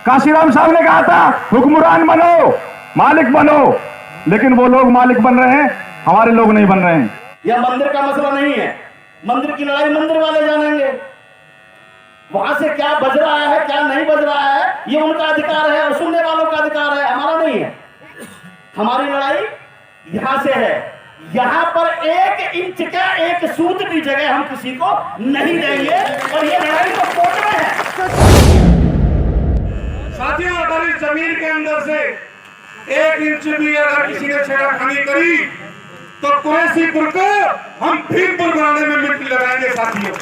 काशीराम साहब ने कहा था हुक्मरान बनो, मालिक बनो, लेकिन वो लोग मालिक बन रहे हैं, हमारे लोग नहीं बन रहे हैं। यह मंदिर का मसला नहीं है, मंदिर की लड़ाई मंदिर वाले जानेंगे। वहां से क्या बज रहा है क्या नहीं बज रहा है ये उनका अधिकार है और सुनने वालों का अधिकार है, हमारा नहीं है। हमारी लड़ाई यहां से है, यहां पर 1 इंच का 1 सूत की जगह हम किसी को नहीं देंगे और ये लड़ाई तो कोर्ट में है। साथियों, अगर इस जमीन के अंदर से 1 इंच भी अगर किसी ने छेड़खानी करी तो कुरैशीपुर को हम भीमपुर बनाने में मिट्टी लगाएंगे। साथियों,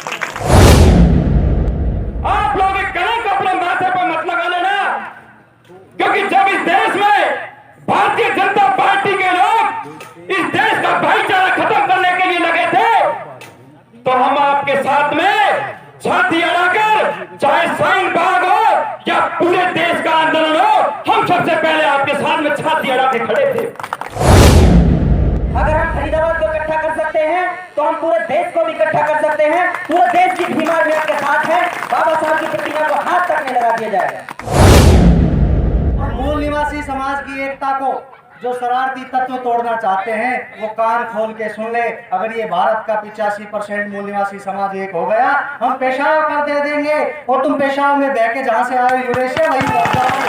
आप लोग एक कलंक अपने माथे पर मत लगा लेना, क्योंकि जब इस देश में भारतीय जनता पार्टी के लोग इस देश का भाईचारा खत्म करने के लिए लगे थे तो हम आपके साथ में छाती अड़ाकर, चाहे शाहीन बाग हो या पूरे देश का आंदोलन हो, हम सबसे पहले आपके साथ में छाती अड़ा के खड़े थे। अगर हम फरीदाबाद को इकट्ठा कर सकते हैं तो हम पूरे देश को भी इकट्ठा कर सकते हैं। पूरे देश की भीमा भी आपके साथ है। बाबा साहब की प्रतिमा को हाथ तक नहीं लगा दिया जाएगा। और मूल निवासी समाज की एकता को जो शरारती तत्व तोड़ना चाहते हैं वो कान खोल के सुन ले। अगर ये भारत का 85% मूल निवासी समाज एक हो गया, हम पेशाब कर दे देंगे और तुम पेशाब में बह के जहां से आए यूरेशिया वही पहुंच जाओगे।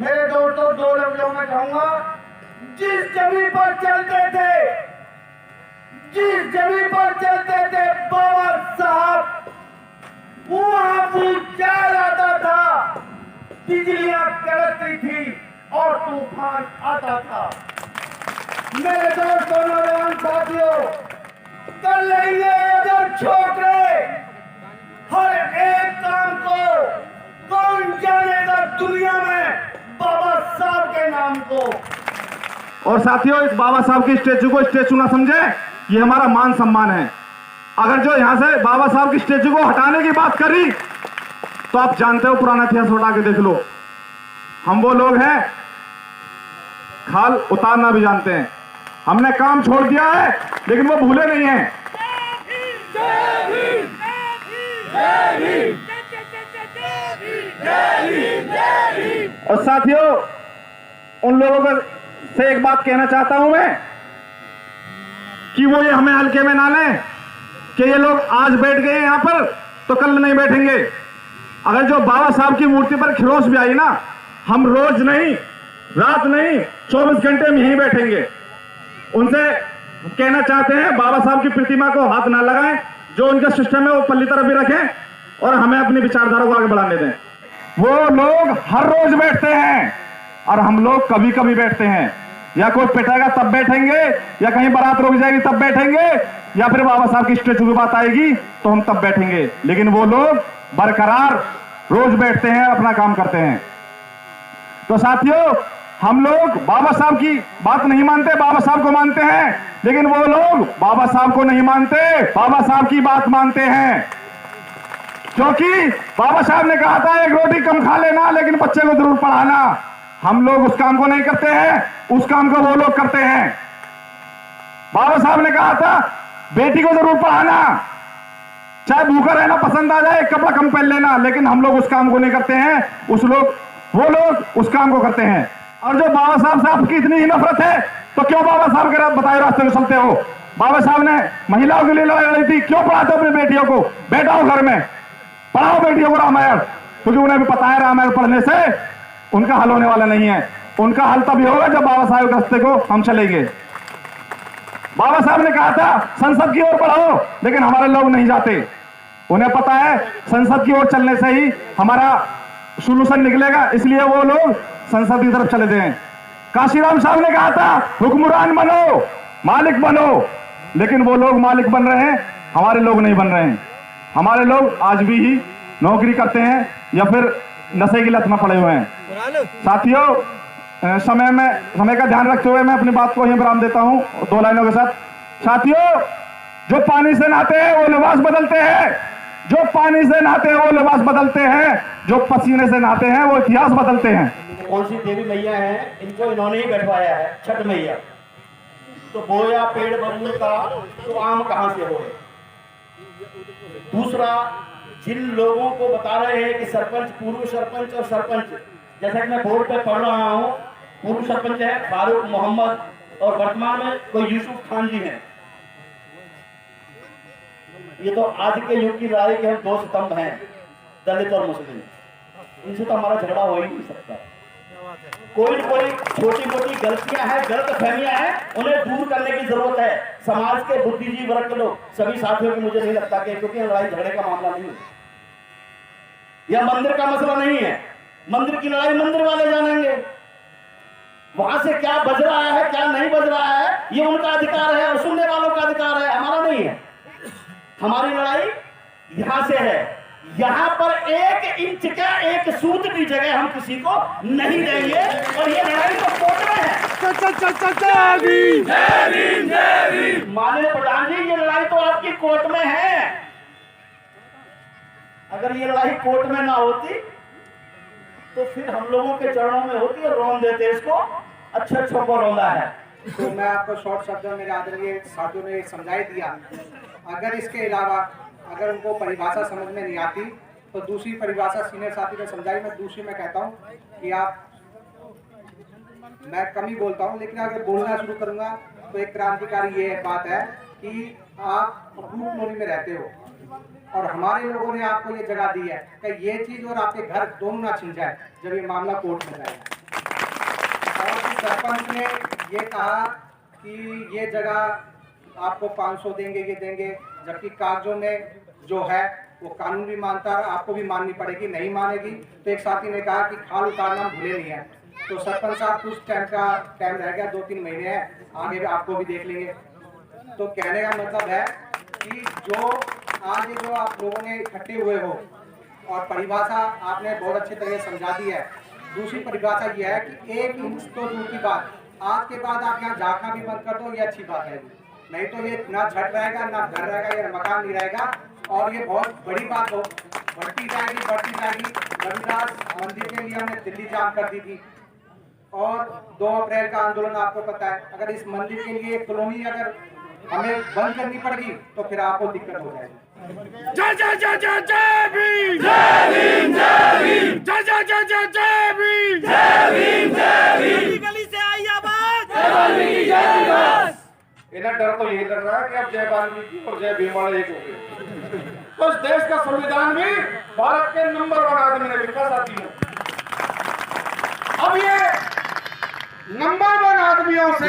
मेरे दोस्तों, 2 लफ्जों में कहूंगा, जिस जमीन पर चलते थे बाबा साहब, वहां पूछा जाता था, बिजलियां कड़कती थी और तूफान आता था। मेरे दोस्तों, नौजवान साथियों, कर लेंगे अगर छोकरे हर एक काम को, कौन जानेगा दुनिया में बाबा साहब के नाम को। और साथियों, इस बाबा साहब की स्टैचू को स्टैचू ना समझे, ये हमारा मान सम्मान है। अगर जो यहां से बाबा साहब की स्टैचू को हटाने की बात करी तो आप जानते हो, पुराना इतिहास उठा के देख लो, हम वो लोग हैं खाल उतारना भी जानते हैं। हमने काम छोड़ दिया है लेकिन वो भूले नहीं हैं। और साथियों, उन लोगों से एक बात कहना चाहता हूं मैं कि वो ये हमें हल्के में ना लें कि ये लोग आज बैठ गए यहां पर तो कल नहीं बैठेंगे। अगर जो बाबा साहब की मूर्ति पर खिरोच भी आई ना, हम रोज नहीं, रात नहीं, 24 घंटे में यहीं बैठेंगे। उनसे कहना चाहते हैं, बाबा साहब की प्रतिमा को हाथ ना लगाएं, जो उनका सिस्टम है वो पल्ली तरफ भी रखें और हमें अपनी विचारधारा को आगे बढ़ाने दें। वो लोग हर रोज बैठते हैं और हम लोग कभी कभी बैठते हैं। या कोई पिटेगा तब बैठेंगे, या कहीं बारात रुक जाएगी तब बैठेंगे, या फिर बाबा साहब की स्टैचू की बात आएगी तो हम तब बैठेंगे। लेकिन वो लोग बरकरार रोज बैठते हैं, अपना काम करते हैं। तो साथियों, हम लोग बाबा साहब की बात नहीं मानते, बाबा साहब को मानते हैं, लेकिन वो लोग बाबा साहब को नहीं मानते, बाबा साहब की बात मानते हैं। क्योंकि बाबा साहब ने कहा था 1 रोटी कम खा लेना लेकिन बच्चे को जरूर पढ़ाना। हम लोग उस काम को नहीं करते हैं, उस काम को वो लोग करते हैं। बाबा साहब ने कहा था बेटी को जरूर पढ़ाना, चाहे भूखा रहना पसंद आ जाए, कपड़ा कम पहन लेना, लेकिन हम लोग उस काम को नहीं करते हैं, वो लोग उस काम को करते हैं। और जो बाबा साहब की इतनी ही नफरत है तो क्यों बाबा साहब के बताए रास्ते में चलते हो? बाबा साहब ने महिलाओं के लिए लड़ाई लड़ी थी, क्यों पढ़ाते हो अपनी बेटियों को? बैठाओ घर में, पढ़ाओ बेटियों को रामायण, क्योंकि उन्हें भी पता है रामायण पढ़ने से उनका हल होने वाला नहीं है। उनका हल तभी होगा जब बाबा साहब के रास्ते को हम चलेंगे। बाबा साहब ने कहा था संसद की ओर बढ़ाओ, लेकिन हमारे लोग नहीं जाते। उन्हें पता है संसद की ओर चलने से ही हमारा सोल्यूशन निकलेगा, इसलिए वो लोग संसद की तरफ चले गए। काशीराम साहब ने कहा था हुक्मरान बनो, मालिक बनो, लेकिन वो लोग मालिक बन रहे हैं, हमारे लोग नहीं बन रहे हैं। हमारे लोग आज भी ही नौकरी करते हैं या फिर नशे की लत में पड़े हुए हैं। साथियों, समय का ध्यान रखते हुए मैं अपनी बात को यहीं विराम देता हूं 2 लाइनों के साथ। साथियों, जो पानी से नहाते हैं वो लिबास बदलते हैं, जो पानी से नहाते हैं वो लिबास बदलते हैं, जो पसीने से नहाते हैं वो इतिहास बदलते हैं। कौन सी देवी मैया है, इनको इन्होंने ही बैठवाया है, छठ मैया। तो बोया पेड़ बबूल का तो आम कहां से हो। दूसरा, जिन लोगों को बता रहे हैं कि सरपंच, पूर्व सरपंच और सरपंच, जैसा कि मैं बोर्ड पे पढ़ रहा हूं, पूर्व सरपंच है फारूक मोहम्मद और वर्तमान में कोई यूसुफ खान जी हैं। ये तो आज के युग की राय के हम दो स्तंभ हैं, दलित और मुस्लिम। इनसे तो हमारा झगड़ा हो ही नहीं सकता। कोई छोटी मोटी गलतियां हैं, गलत फहमियां हैं, उन्हें दूर करने की जरूरत है। समाज के बुद्धिजीवी वर्ग के लोग, सभी साथियों की मुझे नहीं लगता कि क्योंकि लड़ाई झगड़े का मामला नहीं है, यह मंदिर का मसला नहीं है। मंदिर की लड़ाई मंदिर वाले जानेंगे। वहां से क्या बज रहा है क्या नहीं बज रहा है, ये उनका अधिकार है और सुनने वालों का अधिकार है, हमारा नहीं है। हमारी लड़ाई यहां से है। यहां पर 1 इंच का 1 सूत की जगह हम किसी को नहीं देंगे और ये लड़ाई तो कोर्ट में है। माननीय प्रधान जी, ये लड़ाई तो आपकी कोर्ट में है। अगर ये लड़ाई कोर्ट में ना होती तो फिर हम लोगों के चरणों में होती और रोन देते इसको, अच्छे को रोना है। तो मैं आपको शॉर्ट शब्दों में मेरे आदरणीय साथियों ने समझाई दिया। अगर इसके अलावा अगर उनको परिभाषा समझ में नहीं आती तो दूसरी परिभाषा सीनियर साथी ने समझाई। मैं दूसरी में कहता हूँ कि मैं कम ही बोलता हूँ, लेकिन अगर बोलना शुरू करूँगा तो एक क्रांतिकारी ये बात है कि आप ग्रुप कॉलोनी में रहते हो और हमारे लोगों ने आपको ये जगह दी है कि ये चीज़ और आपके घर दोनों ना छिन जाए जब ये मामला कोर्ट में जाएगा। और सरपंच ने ये कहा कि ये जगह आपको 500 देंगे, ये देंगे, जबकि कागजों में जो है वो कानून भी मानता है, आपको भी माननी पड़ेगी। नहीं मानेगी तो एक साथी ने कहा कि खाल उतारना भूले नहीं है। तो सरपंच साहब कुछ टाइम रह गया, 2-3 महीने हैं, आगे भी आपको भी देख लेंगे। तो कहने का मतलब है कि जो आज जो आप लोगों ने इकट्ठे हुए हो और परिभाषा आपने बहुत अच्छे तरह समझा दी है। दूसरी परिभाषा यह है कि 1 इंच तो दूर की बात, आज के बाद आप यहाँ झाँकना भी बंद कर दो, ये अच्छी बात है। नहीं तो ये ना छत रहेगा, ना घर रहेगा, या मकान नहीं रहेगा और ये बहुत बड़ी बात हो, बढ़ती जाएगी। रविदास मंदिर के लिए हमने दिल्ली जाम कर दी थी और 2 अप्रैल का आंदोलन आपको पता है। अगर इस मंदिर के लिए एक कॉलोनी अगर हमें बंद करनी पड़ेगी तो फिर आपको दिक्कत हो जाएगी। जय जय जय जय जय भीम, जय भीम, जय भीम, जय जय जय जय जय भीम, जय भीम, जय भीम। गली से आई आवाज, जय वाल्मीकि जय दिवस। इन्हें डर तो यही लग रहा है कि अब जय वाल्मीकि और जय भीम वाले एक हो गए। तो इस देश का संविधान भी भारत के नंबर 1 आदमी ने लिखा साथियों। अब ये नंबर 1 आदमियों से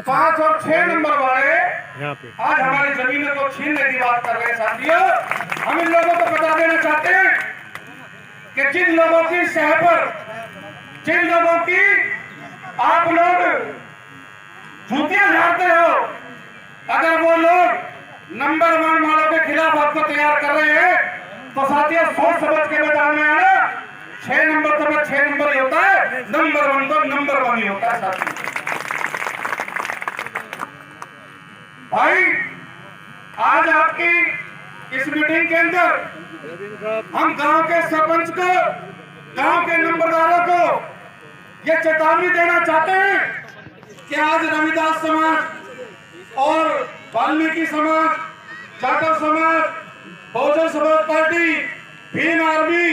5 और 6 नंबर वाले आज हमारी जमीनों को छीनने की बात कर रहे हैं साथियों। हम इन लोगों को बता देना चाहते हैं कि जिन लोगों की सह पर, जिन लोगों की आप लोग जूतियां झाड़ते हो, अगर वो लोग नंबर 1 वालों के खिलाफ आपको तैयार कर रहे हैं तो साथियों सोच समझ के मैदान में आना। 6 नंबर तो 6 नंबर ही होता है, नंबर 1 तो नंबर 1 ही होता है साथियों। भाई आज आपकी इस मीटिंग के अंदर हम गांव के सरपंच को, गांव के नंबरदारों को ये चेतावनी देना चाहते हैं कि आज रविदास समाज और वाल्मीकि समाज, जाटव समाज, बहुजन समाज पार्टी, भीम आर्मी,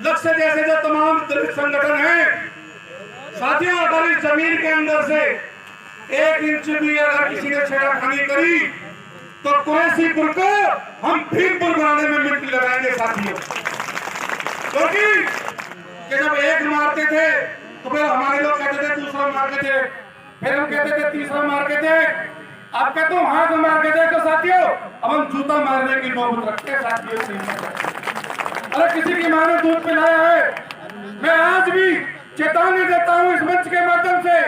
लक्ष्य जैसे जो तमाम दलित संगठन हैं साथियों, अगर इस जमीन के अंदर से 1 इंच भी अगर किसी ने छेड़खानी करी तो कुरैशीपुर को हम भीमपुर बनाने में मिट्टी लगाएंगे साथियों। क्योंकि जब एक मारते थे तो फिर हमारे लोग कहते थे दूसरा मारते थे, फिर हम कहते थे तीसरा मारते थे, अब कहते हो हाथ मार के देखो साथियों, अब हम जूता मारने की नौबत रखते हैं साथियों। अरे किसी की मां ने दूध पिलाया है, मैं आज भी चेतावनी देता हूं इस मंच के माध्यम से,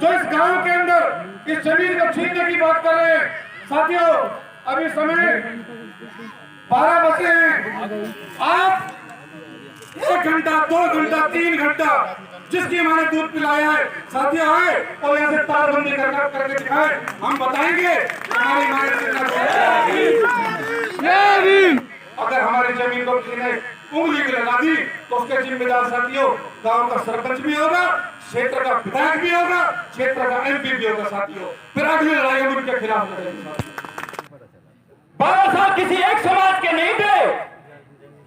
जो इस गांव के अंदर इस जमीन को छीनने की बात कर रहे हैं साथियों। अभी समय 12 बजे हैं, आप 1 घंटा, 2 घंटा, 3 घंटा जिसकी मां ने दूध पिलाया है साथियों आए और ऐसे तारबंदी करके दिखाए, हम बताएंगे हमारी मां ने। अगर हमारी जमीन को किसी ने उंगली भी लगा दी तो उसके जिम्मेदार साथियों गांव का सरपंच भी होगा, क्षेत्र का विधायक भी होगा, क्षेत्र का एमपी भी होगा साथियों। फिर अगली लड़ाई हम उनके खिलाफ लड़ेंगे। बाबा साहब किसी एक समाज के नहीं थे,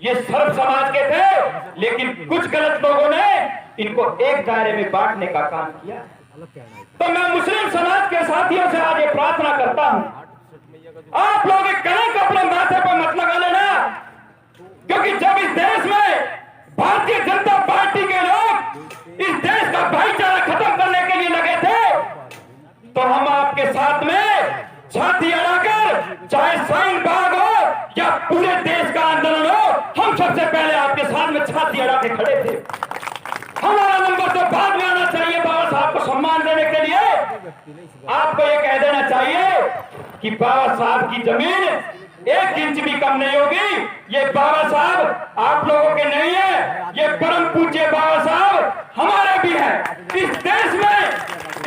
ये सर्व समाज के थे, लेकिन कुछ गलत लोगों ने इनको एक दायरे में बांटने का काम किया। तो मैं मुस्लिम समाज के साथियों से आज ये प्रार्थना करता हूं, आप लोग एक कलंक अपने माथे पर मत लगा लेना, क्योंकि जब इस देश में भारतीय जनता पार्टी के लोग इस देश का भाईचारा खत्म करने के लिए लगे थे, तो हम आपके साथ में छाती अड़ाकर, चाहे शाहीन बाग हो या पूरे देश का आंदोलन हो, हम सबसे पहले आपके साथ में छाती अड़ा के खड़े थे। हमारा नंबर तो बाद में आना चाहिए। बाबा साहब को सम्मान देने के लिए आपको ये कह देना चाहिए कि बाबा साहब की जमीन 1 इंच भी कम नहीं होगी। ये बाबा साहब आप लोगों के नहीं है, ये परम पूज्य बाबा साहब हमारे भी हैं। इस देश में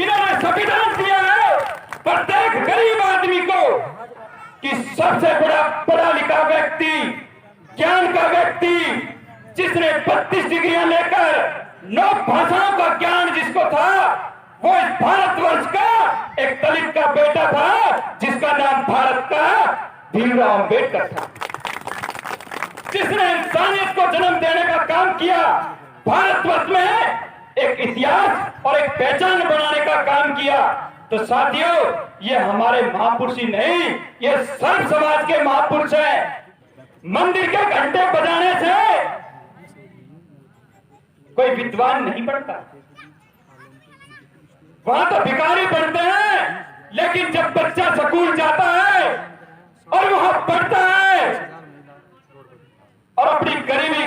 इन्होंने संविधान दिया है प्रत्येक गरीब आदमी को कि सबसे बड़ा पढ़ा लिखा व्यक्ति, ज्ञान का व्यक्ति, जिसने 32 डिग्रियां लेकर 9 भाषाओं का ज्ञान जिसको था, वो इस भारतवर्ष का एक दलित का बेटा था जिसका नाम भारत का भीमराव अंबेडकर था, जिसने इंसानियत को जन्म देने का काम किया, भारतवर्ष में एक इतिहास और एक पहचान बनाने का काम किया। तो साथियों, ये हमारे महापुरुष ही नहीं, ये सर्व समाज के महापुरुष हैं। मंदिर के घंटे बजाने से कोई विद्वान नहीं बनता, वहां तो भिखारी बनते हैं, लेकिन जब बच्चा स्कूल जाता है और वहां पढ़ता है और अपनी गरीबी,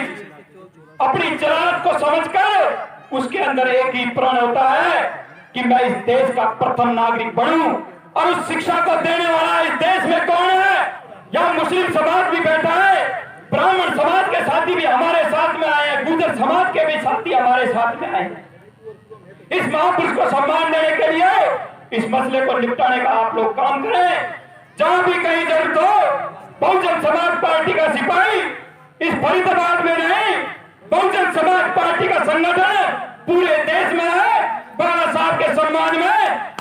अपनी जरूरत को समझकर उसके अंदर एक ही प्रण होता है कि मैं इस देश का प्रथम नागरिक बनूं, और उस शिक्षा को देने वाला इस देश में कौन है? यहाँ मुस्लिम समाज भी बैठा है, ब्राह्मण समाज के साथी भी हमारे साथ में आए हैं, गुर्जर समाज के भी साथी हमारे साथ में आए हैं। इस महापुरुष को सम्मान देने के लिए इस मसले को निपटाने का आप लोग काम करें। जहां भी कहीं जरूरत हो, बहुजन समाज पार्टी का सिपाही इस फरीदाबाद में नहीं, बहुजन समाज पार्टी का संगठन पूरे देश में है। बाबा साहब के सम्मान में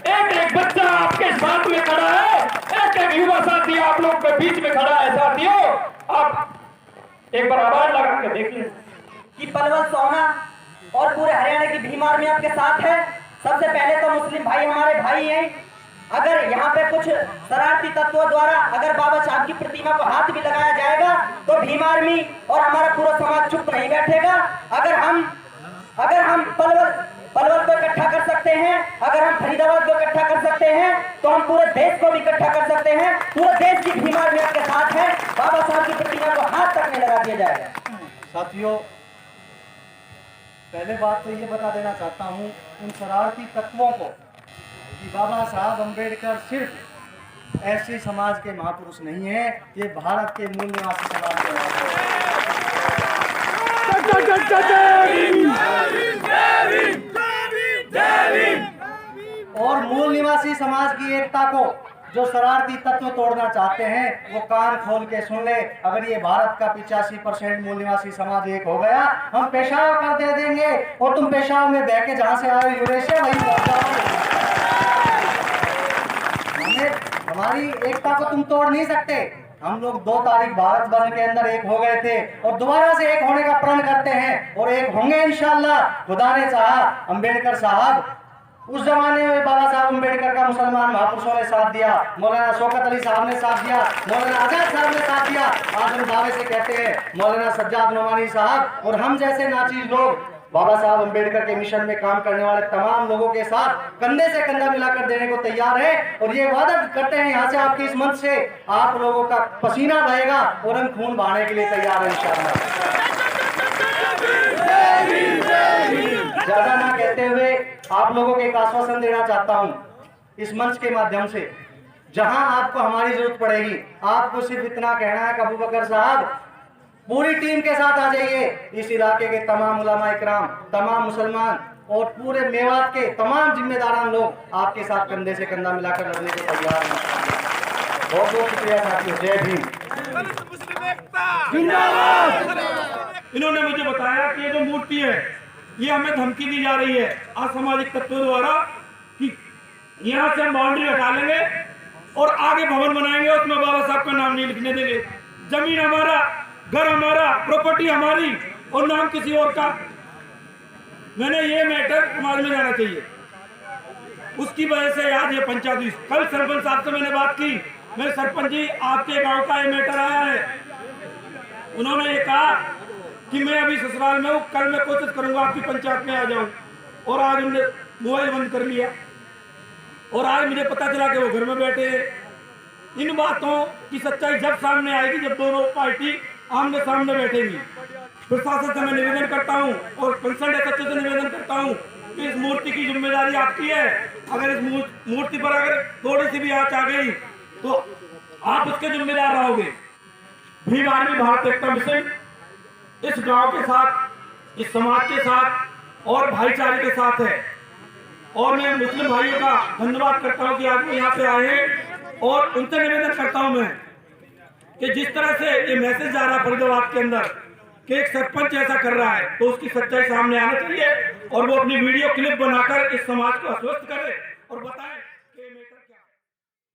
एक एक बच्चा आपके साथ में खड़ा है, एक एक युवा साथी आप लोग के बीच में खड़ा है। साथियों, आप एक बार आवाज लगा के देख लें कि पलवल सोना और पूरे हरियाणा की भीम आर्मी आपके साथ है। सबसे पहले तो मुस्लिम भाई हमारे भाई हैं। अगर यहाँ पे कुछ शरारती तत्वों द्वारा अगर बाबा साहब की प्रतिमा को हाथ भी लगाया जाएगा तो भीम आर्मी और हमारा पूरा समाज चुप नहीं बैठेगा। अगर हम पलवल को इकट्ठा कर सकते हैं, अगर हम फरीदाबाद को इकट्ठा कर सकते हैं, तो हम पूरे देश को भी इकट्ठा कर सकते हैं। पूरे देश की भीम आर्मी आपके साथ है। बाबा साहब की प्रतिमा को हाथ तक नहीं लगा दिया जाएगा। साथियों, पहले बात तो ये बता देना चाहता हूँ उन शरारती तत्वों को कि बाबा साहब अम्बेडकर सिर्फ ऐसे समाज के महापुरुष नहीं है, ये भारत के मूल निवासी समाज के और मूल निवासी समाज की एकता को जो शरारती तत्व तोड़ना चाहते हैं वो कान खोल के सुन ले। अगर ये भारत का 85% मूल निवासी समाज एक हो गया, हम पेशावर कर दे देंगे और तुम पेशावर में बह के जहां से आए हो यूरेशिया वही पहुंच जाओगे। हमारी एकता को तुम तोड़ नहीं सकते। हम लोग 2 तारीख भारत बंद के अंदर एक हो गए थे और दोबारा से एक होने का प्रण करते हैं और एक होंगे इंशाअल्लाह। खुदा ने चाहा। अम्बेडकर साहब, उस जमाने में बाबा साहब अम्बेडकर का मुसलमान महापुरुषों ने साथ दिया, मौलाना शौकत अली साहब ने साथ दिया, मौलाना आजाद साहब ने साथ दिया। आज हम दावे से कहते हैं मौलाना सज्जाद नोमानी साहब और हम जैसे नाचीज लोग बाबा साहब अम्बेडकर के मिशन में काम करने वाले तमाम लोगों के साथ कंधे से कंधा मिलाकर देने को तैयार है। और ये वादा करते हैं यहाँ से आपके इस मंच से आप लोगों का पसीना बहेगा और हम खून बहाने के लिए तैयार है इंशाअल्लाह। ज्यादा ना कहते हुए आप लोगों को एक आश्वासन देना चाहता हूँ इस मंच के माध्यम से, जहां आपको हमारी जरूरत पड़ेगी आपको सिर्फ इतना कहना है कि अबू बकर साहब पूरी टीम के साथ आ जाइए। इस इलाके के तमाम उलमा इकराम, तमाम मुसलमान और पूरे मेवात के तमाम जिम्मेदारान लोग आपके साथ कंधे से कंधा मिलाकर लड़ने को तैयार हैं। बहुत बहुत शुक्रिया साथियों। जय भीम। इन्होंने मुझे बताया कि ये जो मूर्ति है ये हमें धमकी दी जा रही है असामाजिक तत्वों द्वारा कि यहाँ से हम बाउंड्री हटा लेंगे और आगे भवन बनाएंगे, उसमें बाबा साहब का नाम नहीं लिखने देंगे। जमीन हमारा, घर हमारा, प्रॉपर्टी हमारी और नाम किसी और का। मैंने ये मैटर समाज में जाना चाहिए, उसकी वजह से आज ये पंचायत हुई। कल सरपंच साहब से मैंने बात की, मैं सरपंच जी आपके गांव का ये मैटर आया है। उन्होंने ये कहा कि मैं अभी ससुराल में हूँ, कल मैं कोशिश करूंगा आपकी पंचायत में आ जाऊं। और आज उन्होंने मोबाइल बंद कर लिया और आज मुझे पता चला कि वो घर में बैठे हैं। इन बातों की सच्चाई जब सामने आएगी, जब दोनों पार्टी आमने सामने बैठेगी। प्रशासन से मैं निवेदन करता हूं और कंसर्न सचिव से निवेदन करता हूं कि इस मूर्ति की जिम्मेदारी आपकी है। अगर इस मूर्ति पर अगर थोड़ी सी भी आंच आ गई तो आप उसके जिम्मेदार रहोगे। भीम आर्मी भारत एकता मिशन इस गांव के साथ, इस समाज के साथ और भाईचारे के साथ है। और मैं मुस्लिम भाइयों का धन्यवाद करता हूं कि आज वो यहाँ पे आए हैं। और उनसे निवेदन करता हूं मैं कि जिस तरह से ये मैसेज जा रहा है फरीदाबाद के अंदर कि एक सरपंच ऐसा कर रहा है, तो उसकी सच्चाई सामने आना चाहिए और वो अपनी वीडियो क्लिप बनाकर इस समाज को आश्वस्त करे और बताए।